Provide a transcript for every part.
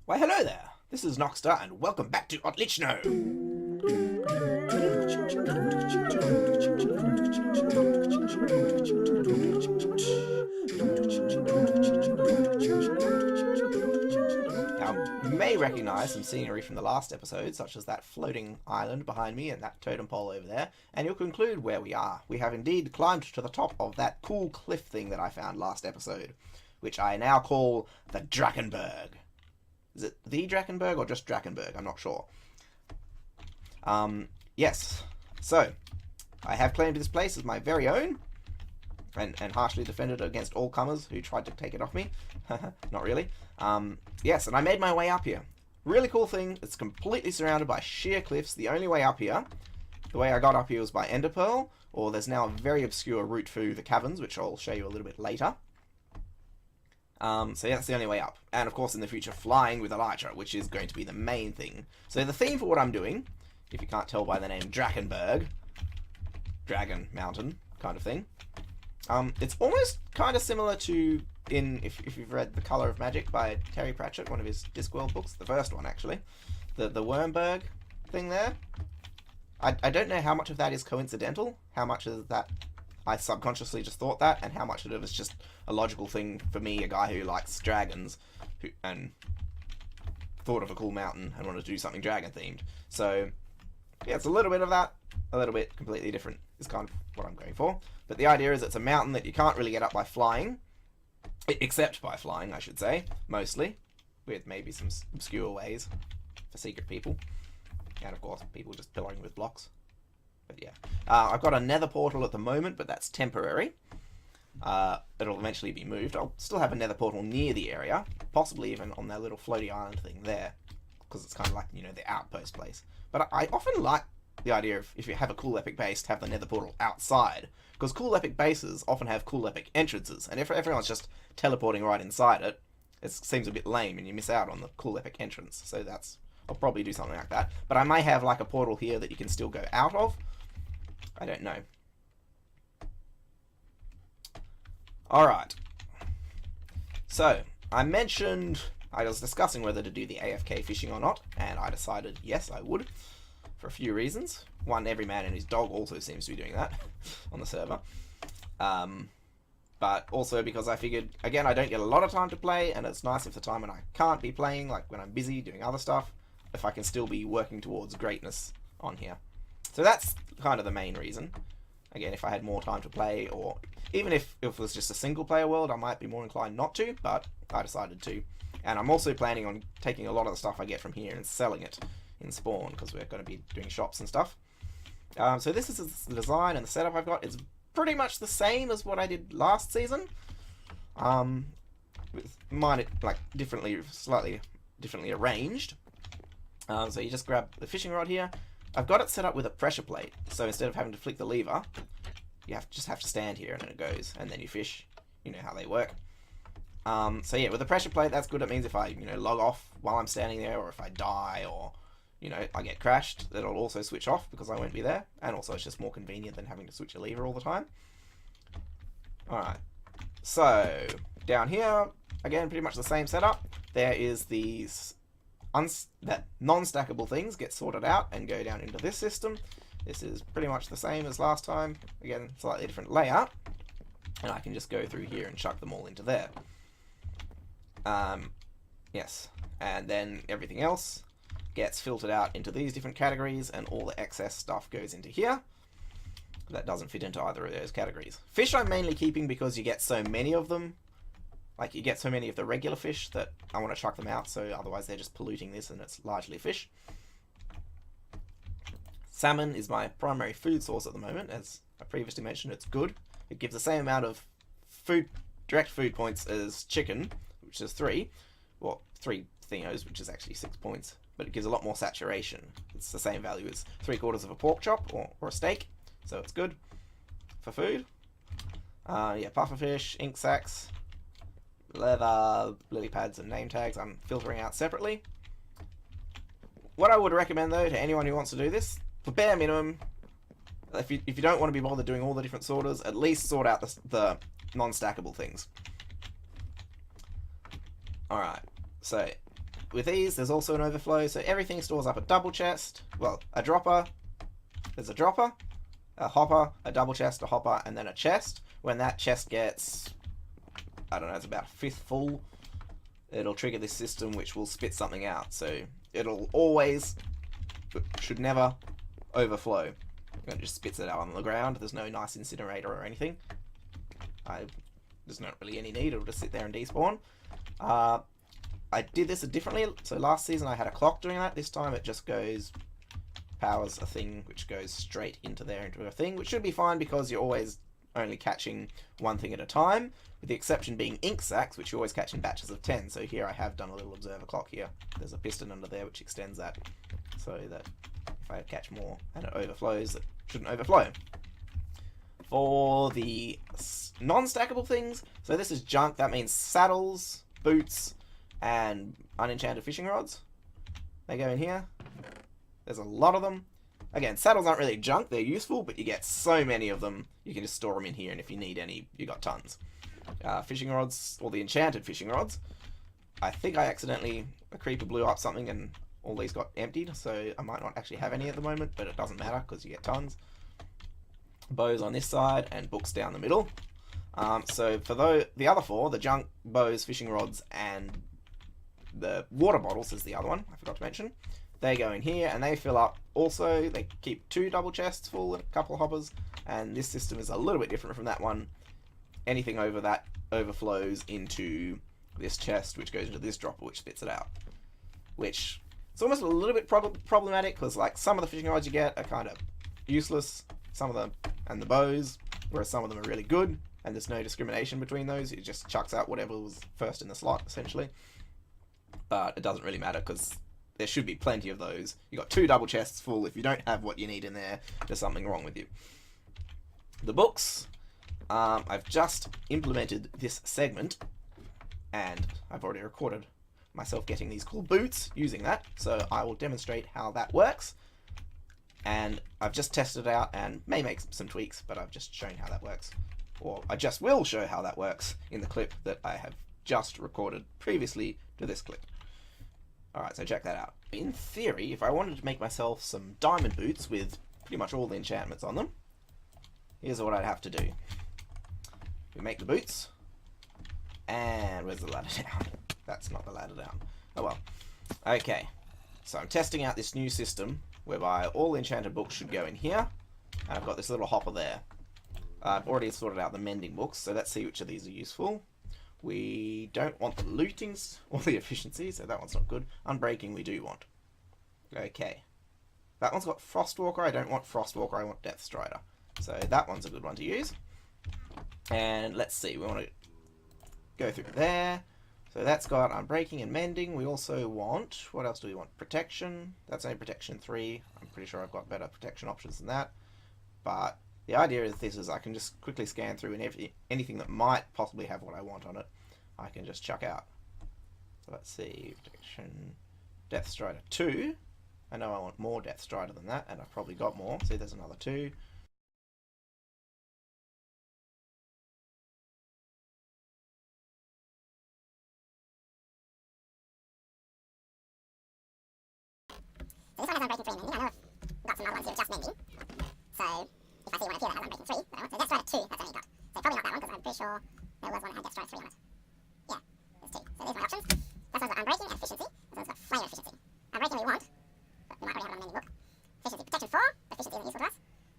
Why, hello there. This is Nochstarian, and welcome back to Otlichno. Now, you may recognise some scenery from the last episode, such as that floating island behind me and that totem pole over there, and you'll conclude where we are. We have indeed climbed to the top of that cool cliff thing that I found last episode, which I now call the Drakenberg. Is it the Drakenberg or just Drakenberg? I'm not sure. Yes. So, I have claimed this place as my very own, and harshly defended against all comers who tried to take it off me. Not really. Yes, and I made my way up here. Really cool thing, it's completely surrounded by sheer cliffs. The only way up here, the way I got up here was by ender pearl, or there's now a very obscure route through the caverns, which I'll show you a little bit later. So yeah, that's the only way up. And of course in the future flying with Elytra, which is going to be the main thing. So the theme for what I'm doing, if you can't tell by the name Drakenberg, Dragon Mountain kind of thing, it's almost kind of similar to, if you've read The Colour of Magic by Terry Pratchett, one of his Discworld books, the first one actually, the Wormberg thing there. I don't know how much of that is coincidental, how much of that I subconsciously just thought that, and how much of it is just a logical thing for me, a guy who likes dragons, and thought of a cool mountain and wanted to do something dragon themed. So yeah, it's a little bit of that, a little bit completely different is kind of what I'm going for. But the idea is it's a mountain that you can't really get up by flying, except by flying, I should say, mostly, with maybe some obscure ways for secret people, and of course people just pillaring with blocks. But yeah, I've got a nether portal at the moment, but that's temporary. It'll eventually be moved. I'll still have a nether portal near the area, possibly even on that little floaty island thing there, because it's kind of like, you know, the outpost place. But I often like the idea of, if you have a cool epic base, to have the nether portal outside, because cool epic bases often have cool epic entrances, and if everyone's just teleporting right inside it, it seems a bit lame and you miss out on the cool epic entrance. So I'll probably do something like that. But I may have like a portal here that you can still go out of. I don't know. Alright. So, I was discussing whether to do the AFK fishing or not, and I decided yes, I would, for a few reasons. One, every man and his dog also seems to be doing that on the server. But also because I figured, again, I don't get a lot of time to play, and it's nice if the time when I can't be playing, like when I'm busy doing other stuff, if I can still be working towards greatness on here. So that's kind of the main reason. Again, if I had more time to play, or even if it was just a single player world, I might be more inclined not to, but I decided to. And I'm also planning on taking a lot of the stuff I get from here and selling it in Spawn, because we're going to be doing shops and stuff. So this is the design and the setup I've got. It's pretty much the same as what I did last season. With mine, like, slightly differently arranged. So you just grab the fishing rod here. I've got it set up with a pressure plate, so instead of having to flick the lever, you just have to stand here and then it goes, and then you fish. You know how they work. So yeah, with the pressure plate, that's good. It means if I, log off while I'm standing there, or if I die, or, I get crashed, it'll also switch off because I won't be there. And also it's just more convenient than having to switch a lever all the time. Alright, so down here, again, pretty much the same setup. There is these that non-stackable things get sorted out and go down into this system. This is pretty much the same as last time. Again, slightly different layout. And I can just go through here and chuck them all into there. Yes. And then everything else gets filtered out into these different categories, and all the excess stuff goes into here. That doesn't fit into either of those categories. Fish I'm mainly keeping because you get so many of them. Like, you get so many of the regular fish that I want to chuck them out, so otherwise they're just polluting this and it's largely fish. Salmon is my primary food source at the moment. As I previously mentioned, it's good. It gives the same amount of direct food points as chicken, which is 3. Well, 3 thingos, which is actually 6 points. But it gives a lot more saturation. It's the same value as 3/4 of a pork chop or a steak, so it's good for food. Yeah, pufferfish, ink sacs, leather, lily pads, and name tags I'm filtering out separately. What I would recommend, though, to anyone who wants to do this, for bare minimum, if you don't want to be bothered doing all the different sorters, at least sort out the non-stackable things. Alright, so with these, there's also an overflow, so everything stores up a double chest, well, a dropper, there's a dropper, a hopper, a double chest, a hopper, and then a chest. When that chest gets, I don't know, it's about a fifth full, it'll trigger this system which will spit something out. So it'll always, should never overflow. It just spits it out on the ground. There's no nice incinerator or anything. There's not really any need. It'll just sit there and despawn. I did this differently. So last season I had a clock doing that. This time it just goes, powers a thing which goes straight into there into a thing, which should be fine because you're always only catching one thing at a time, with the exception being ink sacs, which you always catch in batches of 10. So here I have done a little observer clock here. There's a piston under there which extends that, so that if I catch more and it overflows, it shouldn't overflow. For the non-stackable things, so this is junk. That means saddles, boots, and unenchanted fishing rods. They go in here. There's a lot of them. Again, saddles aren't really junk, they're useful, but you get so many of them, you can just store them in here, and if you need any, you got tons. Fishing rods, or the enchanted fishing rods. I think I accidentally, a creeper blew up something and all these got emptied, so I might not actually have any at the moment, but it doesn't matter because you get tons. Bows on this side, and books down the middle. So for the other four, the junk, bows, fishing rods, and the water bottles is the other one, I forgot to mention. They go in here and they fill up also. They keep 2 double chests full and a couple of hoppers, and this system is a little bit different from that one. Anything over that overflows into this chest, which goes into this dropper, which spits it out. Which it's almost a little bit problematic because like some of the fishing rods you get are kind of useless, some of them, and the bows, whereas some of them are really good, and there's no discrimination between those. It just chucks out whatever was first in the slot essentially. But it doesn't really matter because there should be plenty of those. You got 2 double chests full. If you don't have what you need in there, there's something wrong with you. The books, I've just implemented this segment, and I've already recorded myself getting these cool boots using that, so I will demonstrate how that works. And I've just tested it out and may make some tweaks, but I've just shown how that works. Or I just will show how that works in the clip that I have just recorded previously to this clip. Alright, so check that out. In theory, if I wanted to make myself some diamond boots with pretty much all the enchantments on them, here's what I'd have to do. We make the boots, and where's the ladder down? That's not the ladder down. Oh well. Okay, so I'm testing out this new system whereby all enchanted books should go in here, and I've got this little hopper there. I've already sorted out the mending books, so let's see which of these are useful. We don't want the lootings or the efficiency, so that one's not good. Unbreaking we do want. Okay. That one's got Frostwalker. I don't want Frostwalker, I want Deathstrider. So that one's a good one to use. And let's see, we want to go through there. So that's got Unbreaking and Mending. We also want, what else do we want? Protection. That's only Protection 3. I'm pretty sure I've got better protection options than that. But the idea of this is I can just quickly scan through, and anything that might possibly have what I want on it, I can just chuck out. So let's see, Protection, Deathstrider 2. I know I want more Deathstrider than that, and I've probably got more. See, there's another 2. So this one has Unbreaking 3 and Mending. I know I've got some other ones here with just Mending. So if I see one up here that has Unbreaking 3, that I want. So Deathstrider 2, that's only got. So probably not that one, because I'm pretty sure there was one that had Deathstrider 3 on it. Yeah, there's 2. So there's my options. This one's got Unbreaking and Efficiency. This one's got Flame Efficiency. Unbreaking we want, but we might already have it on the Mending book. Efficiency, Protection 4, Efficiency isn't useful to us.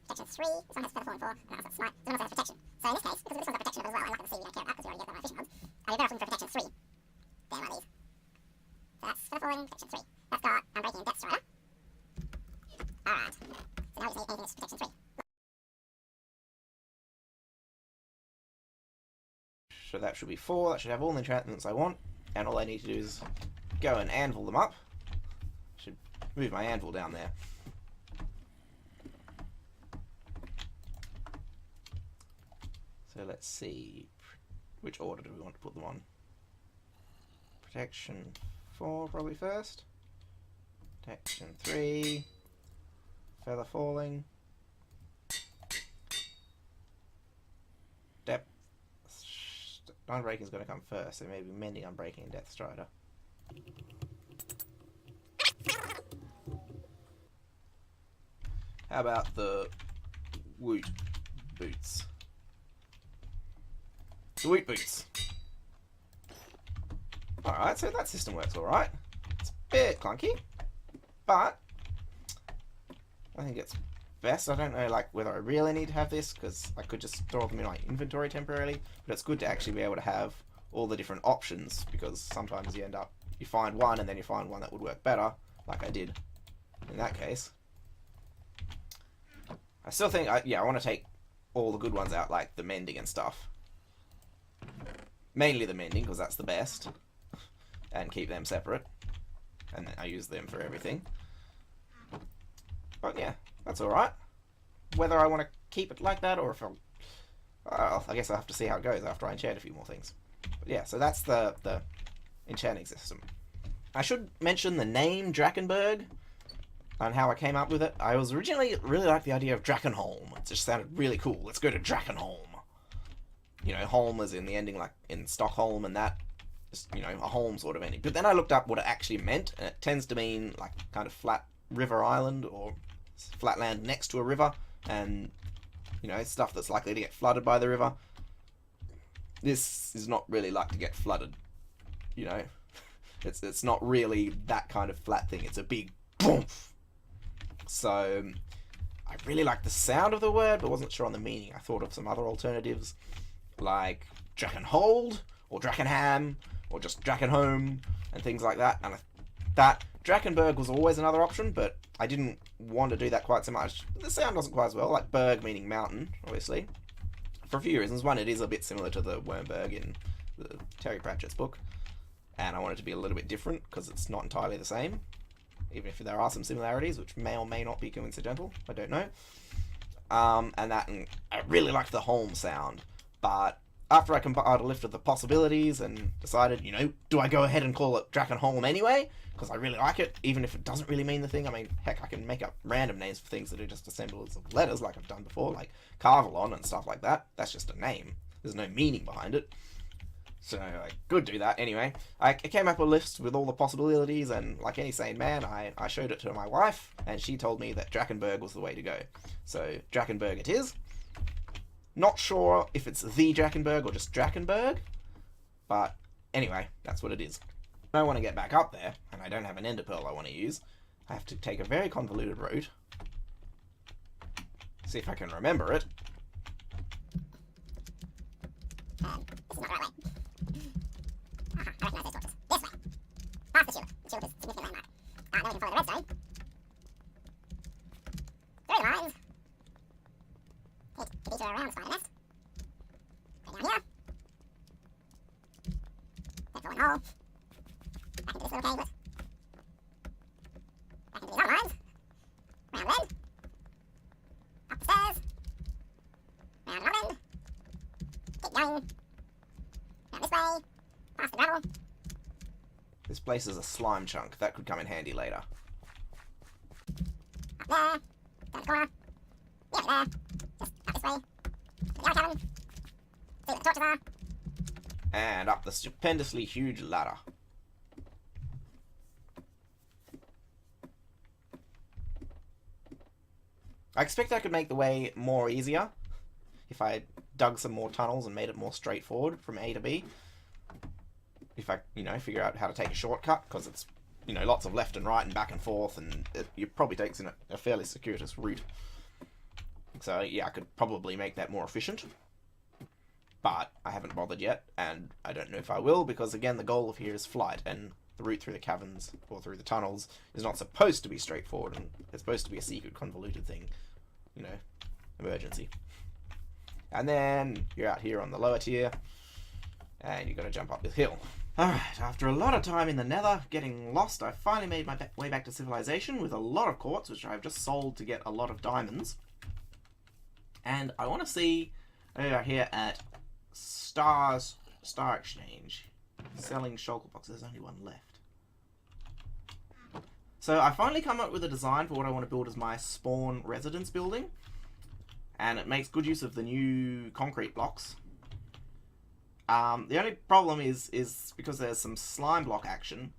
Protection 3, this one has Feather Falling 4, and that one's got Smite. This one also has Protection. So in this case, because this one's got Protection as well, and like the sea we don't care about because we already get them on our fishing rods, I'd be better off looking for Protection 3 than one of these. So that's Feather Falling, Protection 3. That's got Unbreaking and Deathstrider. Alright, so now we just need anything that's Protection 3. So that should be 4. That should have all the enchantments I want, and all I need to do is go and anvil them up. Should move my anvil down there. So let's see, which order do we want to put them on? Protection 4 probably first. Protection 3. Feather Falling. Depth. Unbreaking is going to come first, so maybe Mending, Unbreaking, and Deathstrider. How about the woot boots? The woot boots. Alright, so that system works alright. It's a bit clunky, but I think it's best. I don't know like whether I really need to have this, because I could just store them in my inventory temporarily, but it's good to actually be able to have all the different options, because sometimes you find one and then you find one that would work better, like I did in that case. I still think, I want to take all the good ones out, like the mending and stuff. Mainly the mending, because that's the best, and keep them separate, and then I use them for everything. But yeah, that's alright. Whether I want to keep it like that, or if I guess I'll have to see how it goes after I enchant a few more things. But yeah, so that's the enchanting system. I should mention the name Drakenberg and how I came up with it. I was originally really liked the idea of Drakenholm. It just sounded really cool. Let's go to Drakenholm. You know, Holm is in the ending, like in Stockholm, and that is, you know, a Holm sort of ending. But then I looked up what it actually meant, and it tends to mean like kind of flat river island or flat land next to a river, and you know, stuff that's likely to get flooded by the river. This is not really like to get flooded, you know. It's not really that kind of flat thing. It's a big boom. So I really like the sound of the word, but wasn't sure on the meaning. I thought of some other alternatives, like Drakenhold, or Drakenham, or just Drakenhome, and things like that. And that Drakenberg was always another option, but I didn't want to do that quite so much. The sound wasn't quite as well, like Berg meaning mountain, obviously. For a few reasons. One, it is a bit similar to the Wormberg in the Terry Pratchett's book, and I want it to be a little bit different, because it's not entirely the same, even if there are some similarities, which may or may not be coincidental, I don't know. And I really liked the Holm sound, but after I compiled a list of the possibilities and decided, you know, do I go ahead and call it Drakenholm anyway? Because I really like it, even if it doesn't really mean the thing. I mean, heck, I can make up random names for things that are just assemblies of letters, like I've done before, like Carvalon and stuff like that. That's just a name. There's no meaning behind it. So I could do that anyway. I came up with a list with all the possibilities, and like any sane man, I showed it to my wife, and she told me that Drakenberg was the way to go. So Drakenberg it is. Not sure if it's the Drakenberg or just Drakenberg, but anyway, that's what it is. If I want to get back up there, and I don't have an ender pearl I want to use, I have to take a very convoluted route. See if I can remember it. This is not the right way. I recognise those torches. This way. Past the tulip. The tulip is a significant landmark. Then we can follow the redstone. Through the mines. Need to detour around the spider nest. Go down here. Then follow one hole. Back into this little cavelet. Back into these other mines. Round the end. Up the stairs. Round another end. Keep going. Round this way. Past the gravel. This place is a slime chunk. That could come in handy later. Up there. Down the corner. Nearly there. Just up this way. To the other cabin. See where the torches are. And up the stupendously huge ladder. I expect I could make the way more easier if I dug some more tunnels and made it more straightforward from A to B. If I, you know, figure out how to take a shortcut, because it's, you know, lots of left and right and back and forth, and it probably takes in a fairly circuitous route. So yeah, I could probably make that more efficient. But I haven't bothered yet, and I don't know if I will, because again, the goal of here is flight, and the route through the caverns, or through the tunnels, is not supposed to be straightforward, and it's supposed to be a secret, convoluted thing. You know, emergency. And then you're out here on the lower tier, and you've got to jump up this hill. Alright, after a lot of time in the nether, getting lost, I finally made my way back to civilization with a lot of quartz, which I've just sold to get a lot of diamonds. And I want to see over here at Star Exchange, selling shulker boxes. There's only one left. So I finally come up with a design for what I want to build as my spawn residence building, and it makes good use of the new concrete blocks. The only problem is because there's some slime block action,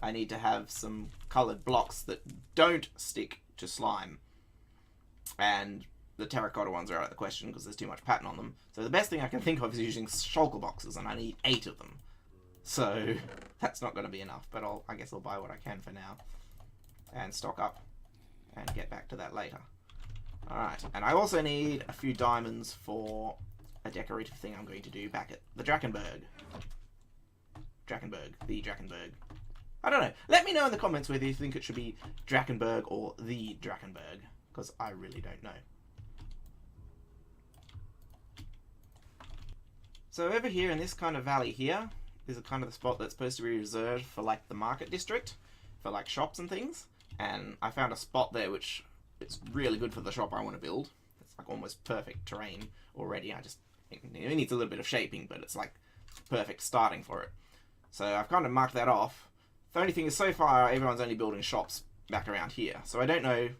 I need to have some coloured blocks that don't stick to slime. And the terracotta ones are out of the question because there's too much pattern on them. So the best thing I can think of is using shulker boxes, and I need 8 of them. So that's not going to be enough, but I guess I'll buy what I can for now. And stock up and get back to that later. Alright, and I also need a few diamonds for a decorative thing I'm going to do back at the Drakenberg. The Drakenberg. I don't know. Let me know in the comments whether you think it should be Drakenberg or the Drakenberg, because I really don't know. So over here in this kind of valley here is a kind of the spot that's supposed to be reserved for like the market district, for like shops and things. And I found a spot there which it's really good for the shop I want to build. It's like almost perfect terrain already. It needs a little bit of shaping, but it's like perfect starting for it. So I've kind of marked that off. The only thing is, so far everyone's only building shops back around here. So I don't know,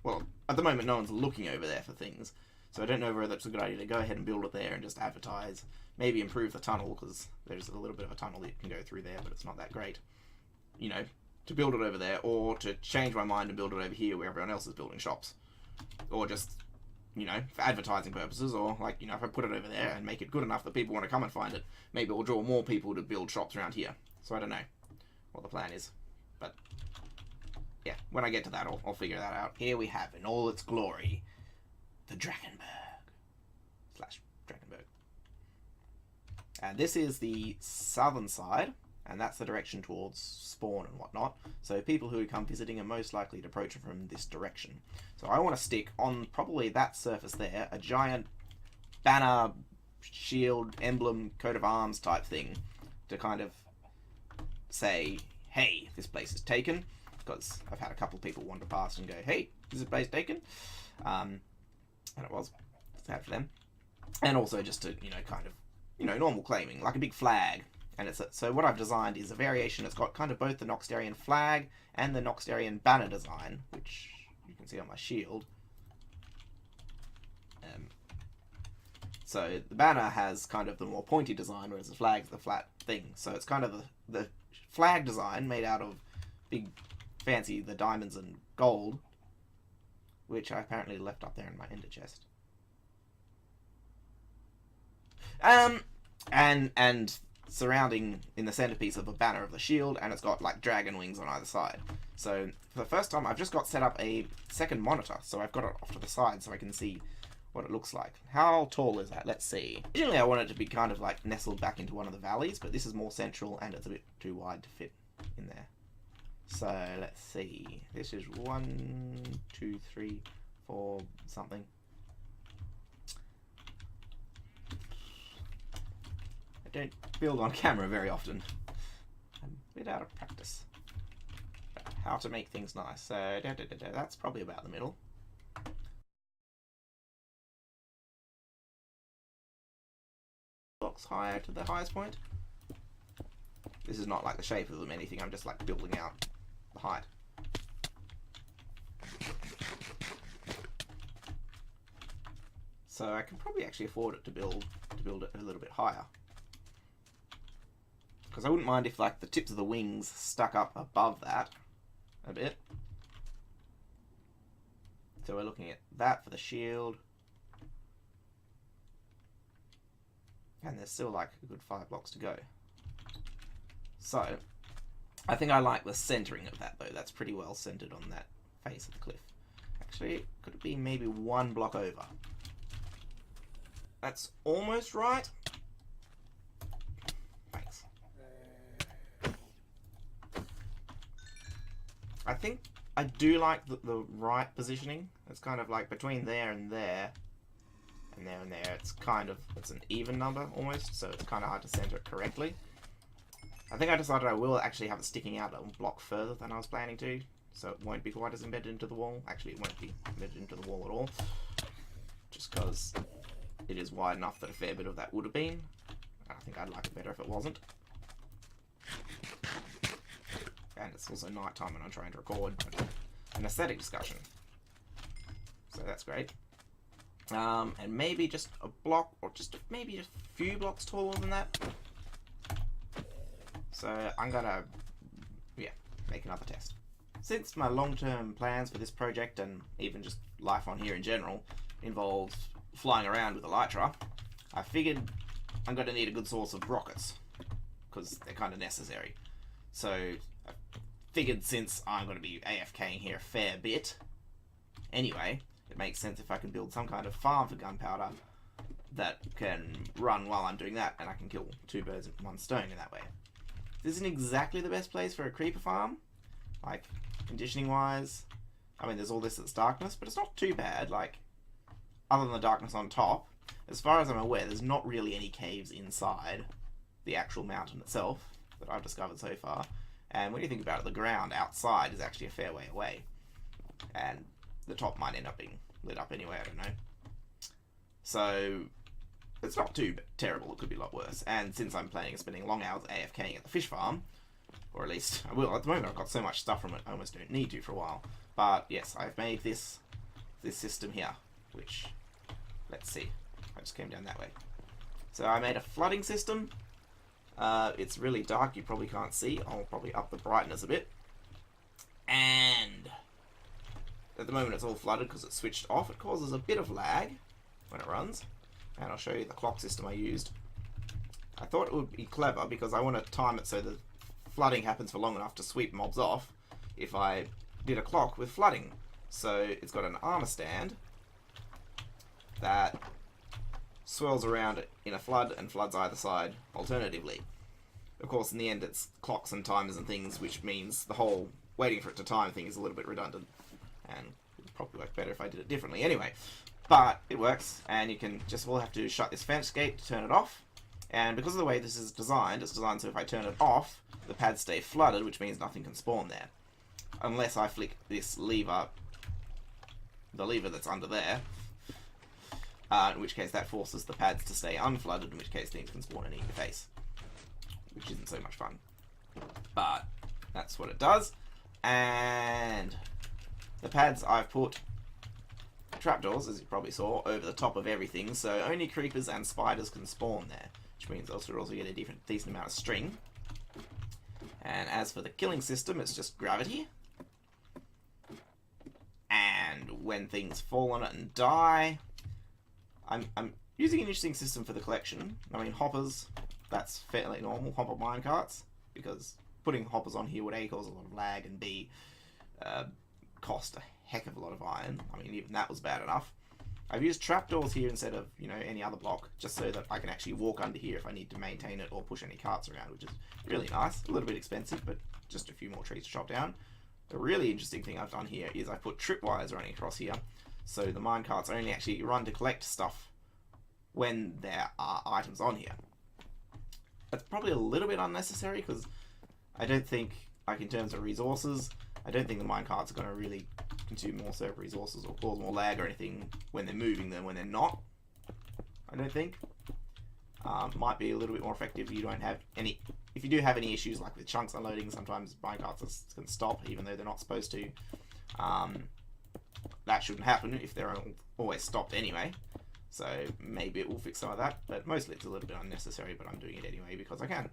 well, at the moment no one's looking over there for things. So I don't know whether it's a good idea to go ahead and build it there and just advertise. Maybe improve the tunnel, because there's a little bit of a tunnel that you can go through there, but it's not that great. You know, to build it over there, or to change my mind and build it over here where everyone else is building shops. Or just, you know, for advertising purposes, or like, you know, if I put it over there and make it good enough that people want to come and find it, maybe it will draw more people to build shops around here. So I don't know what the plan is. But, yeah, when I get to that, I'll figure that out. Here we have, in all its glory, the Drakenberg. Drakenberg. And this is the southern side, and that's the direction towards spawn and whatnot. So people who come visiting are most likely to approach it from this direction. So I want to stick on probably that surface there, a giant banner, shield, emblem, coat of arms type thing to kind of say, hey, this place is taken. Because I've had a couple of people wander past and go, hey, is this place taken? And it was sad for them. And also just to, you know, kind of, you know, normal claiming, like a big flag. And it's so what I've designed is a variation that's got kind of both the Nochstarian flag and the Nochstarian banner design, which you can see on my shield. So the banner has kind of the more pointy design, whereas the flag's the flat thing. So it's kind of the flag design made out of big, fancy, the diamonds and gold, which I apparently left up there in my ender chest. And surrounding in the centerpiece of the banner of the shield, and it's got like dragon wings on either side. So for the first time I've just got set up a second monitor, so I've got it off to the side so I can see what it looks like. How tall is that? Let's see. Originally I wanted it to be kind of like nestled back into one of the valleys, but this is more central and it's a bit too wide to fit in there. So let's see. This is 1, 2, 3, 4 something. I don't build on camera very often. I'm a bit out of practice. How to make things nice. So that's probably about the middle. Blocks higher to the highest point. This is not like the shape of them, anything. I'm just like building out the height. So I can probably actually afford it to build it a little bit higher. Because I wouldn't mind if like the tips of the wings stuck up above that a bit. So we're looking at that for the shield. And there's still like a good 5 blocks to go. So I think I like the centering of that though. That's pretty well centered on that face of the cliff. Actually, could it be maybe 1 block over? That's almost right. Thanks. I think I do like the right positioning. It's kind of like between there and there, and there and there. It's kind of, it's an even number almost, so it's kind of hard to center it correctly. I think I decided I will actually have it sticking out a block further than I was planning to, so it won't be quite as embedded into the wall. Actually, it won't be embedded into the wall at all, just because it is wide enough that a fair bit of that would have been. I think I'd like it better if it wasn't. And it's also night time and I'm trying to record an aesthetic discussion. So that's great. And maybe just a block, or just maybe a few blocks taller than that. So I'm gonna, yeah, make another test. since my long-term plans for this project, and even just life on here in general, involves flying around with Elytra, I figured I'm going to need a good source of rockets, because they're kind of necessary. So I figured since I'm going to be AFKing here a fair bit anyway, it makes sense if I can build some kind of farm for gunpowder that can run while I'm doing that, and I can kill two birds with one stone in that way. This isn't exactly the best place for a creeper farm, like conditioning wise. I mean, there's all this that's darkness, but it's not too bad. Like, other than the darkness on top, as far as I'm aware, there's not really any caves inside the actual mountain itself that I've discovered so far. And when you think about it, the ground outside is actually a fair way away, and the top might end up being lit up anyway, I don't know. So it's not too terrible, it could be a lot worse. And since I'm planning on spending long hours AFKing at the fish farm, or at least I will at the moment, I've got so much stuff from it I almost don't need to for a while. But yes, I've made this system here, which, let's see, I just came down that way. So I made a flooding system. It's really dark, you probably can't see. I'll probably up the brightness a bit. And at the moment it's all flooded because it's switched off. It causes a bit of lag when it runs. And I'll show you the clock system I used. I thought it would be clever because I want to time it so the flooding happens for long enough to sweep mobs off if I did a clock with flooding. So it's got an armor stand that swirls around in a flood and floods either side alternatively. Of course, in the end it's clocks and timers and things, which means the whole waiting for it to time thing is a little bit redundant, and it would probably work better if I did it differently anyway. But it works, and you can just will have to shut this fence gate to turn it off. And because of the way this is designed, it's designed so if I turn it off, the pads stay flooded, which means nothing can spawn there. Unless I flick this lever, the lever that's under there, in which case that forces the pads to stay unflooded, in which case things can spawn and eat your face. Which isn't so much fun. But that's what it does. And the pads I've put trapdoors, as you probably saw, over the top of everything, so only creepers and spiders can spawn there, which means also you also get a decent amount of string. And as for the killing system, it's just gravity. And when things fall on it and die, I'm using an interesting system for the collection. I mean, hoppers, that's fairly normal, hopper minecarts, because putting hoppers on here would A, cause a lot of lag, and B, cost a heck of a lot of iron. I mean, even that was bad enough. I've used trapdoors here instead of, you know, any other block, just so that I can actually walk under here if I need to maintain it or push any carts around, which is really nice. A little bit expensive, but just a few more trees to chop down. The really interesting thing I've done here is I put tripwires running across here, so the minecarts only actually run to collect stuff when there are items on here. That's probably a little bit unnecessary, because I don't think, like in terms of resources, I don't think the minecarts are going to really consume more server resources or cause more lag or anything when they're moving than when they're not. I don't think. Might be a little bit more effective if you don't have any. If you do have any issues like with chunks unloading, sometimes minecarts can stop even though they're not supposed to. That shouldn't happen if they're always stopped anyway. So maybe it will fix some of that, but mostly it's a little bit unnecessary, but I'm doing it anyway because I can.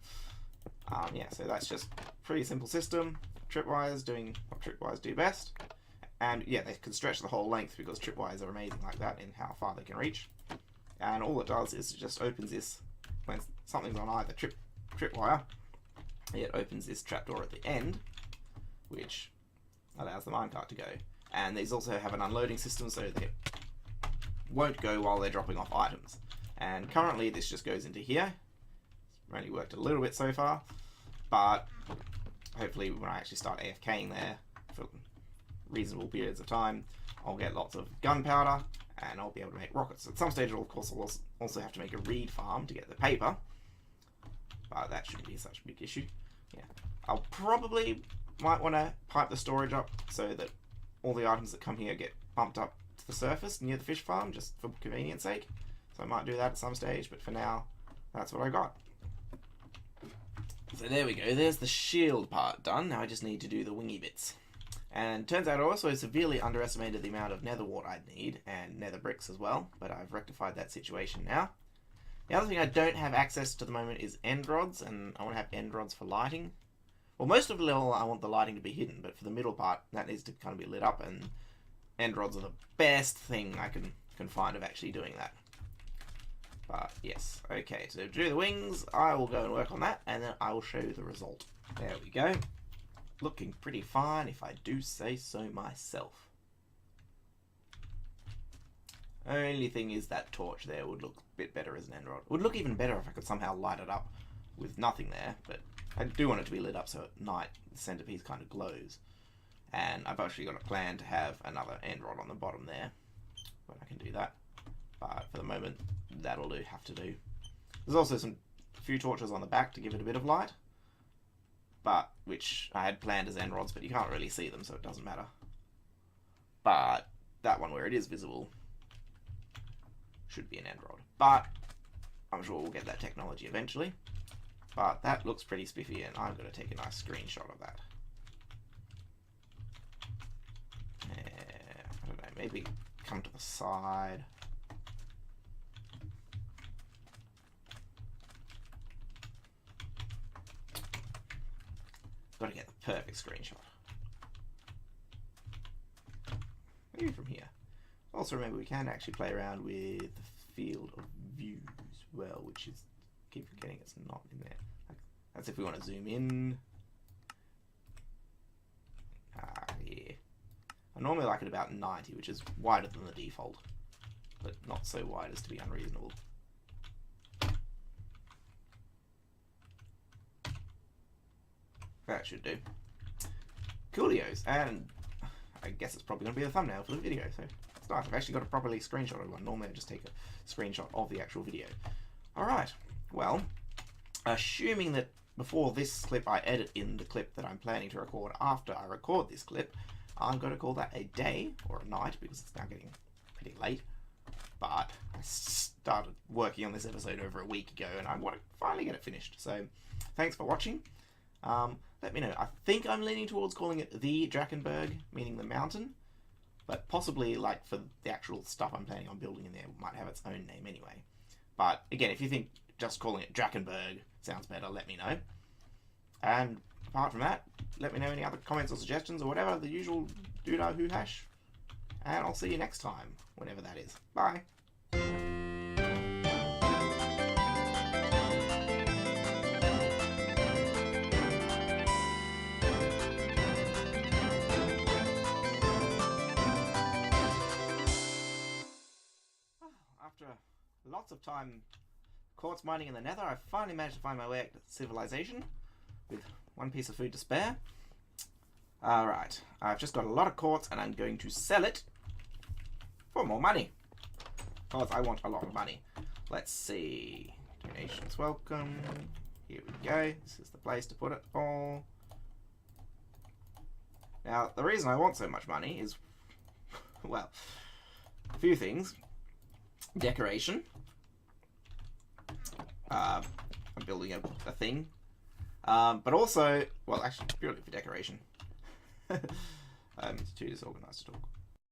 Yeah, so that's just a pretty simple system. Tripwires doing what tripwires do best. And yeah, they can stretch the whole length because tripwires are amazing like that in how far they can reach. And all it does is it just opens this, when something's on either tripwire, it opens this trapdoor at the end, which allows the minecart to go. And these also have an unloading system so they won't go while they're dropping off items. And currently this just goes into here. It's only worked a little bit so far, but hopefully when I actually start AFKing there for reasonable periods of time, I'll get lots of gunpowder and I'll be able to make rockets. At some stage, of course, I'll also have to make a reed farm to get the paper, but that shouldn't be such a big issue. Yeah, I'll probably might want to pipe the storage up so that all the items that come here get bumped up to the surface near the fish farm, just for convenience sake. So I might do that at some stage, but for now, that's what I got. So there we go, there's the shield part done. Now I just need to do the wingy bits. And turns out I also severely underestimated the amount of nether wart I'd need, and nether bricks as well, but I've rectified that situation now. The other thing I don't have access to at the moment is end rods, and I want to have end rods for lighting, Well, most of the level I want the lighting to be hidden, but for the middle part, that needs to kind of be lit up, and end rods are the best thing I can find of actually doing that. But yes, okay, to do the wings, I will go and work on that, and then I will show you the result. There we go. Looking pretty fine, if I do say so myself. Only thing is that torch there would look a bit better as an end rod. Would look even better if I could somehow light it up with nothing there, but I do want it to be lit up so at night the centerpiece kind of glows. And I've actually got a plan to have another end rod on the bottom there, when I can do that. But for the moment, that'll have to do. There's also a few torches on the back to give it a bit of light, but which I had planned as end rods, but you can't really see them, so it doesn't matter. But that one where it is visible should be an end rod. But I'm sure we'll get that technology eventually. But that looks pretty spiffy, and I'm going to take a nice screenshot of that. I don't know, maybe come to the side. Got to get the perfect screenshot. Maybe from here. Also remember, we can actually play around with the field of view as well, which is, keep forgetting it's not in there. That's if we want to zoom in. Yeah. I normally like it about 90, which is wider than the default, but not so wide as to be unreasonable. That should do. Coolios, and I guess it's probably going to be the thumbnail for the video, so it's nice. I've actually got a properly screenshotted one. Normally I just take a screenshot of the actual video. Alright, well, assuming that before this clip I edit in the clip that I'm planning to record after I record this clip, I'm going to call that a day, or a night, because it's now getting pretty late. But I started working on this episode over a week ago, and I want to finally get it finished. So, thanks for watching. Let me know. I think I'm leaning towards calling it the Drakenberg, meaning the mountain, but possibly, like, for the actual stuff I'm planning on building in there, it might have its own name anyway. But again, if you think just calling it Drakenberg sounds better, let me know. And apart from that, let me know any other comments or suggestions or whatever, the usual doodah hash. And I'll see you next time, whenever that is. Bye. After lots of time quartz mining in the nether, I finally managed to find my way back to civilization with one piece of food to spare. Alright, I've just got a lot of quartz and I'm going to sell it for more money, because I want a lot of money. Let's see. Donations welcome. Here we go. This is the place to put it all. Now, the reason I want so much money is, well, a few things. Decoration. I'm building a thing. But also, well, actually, purely for decoration. It's too disorganized to talk.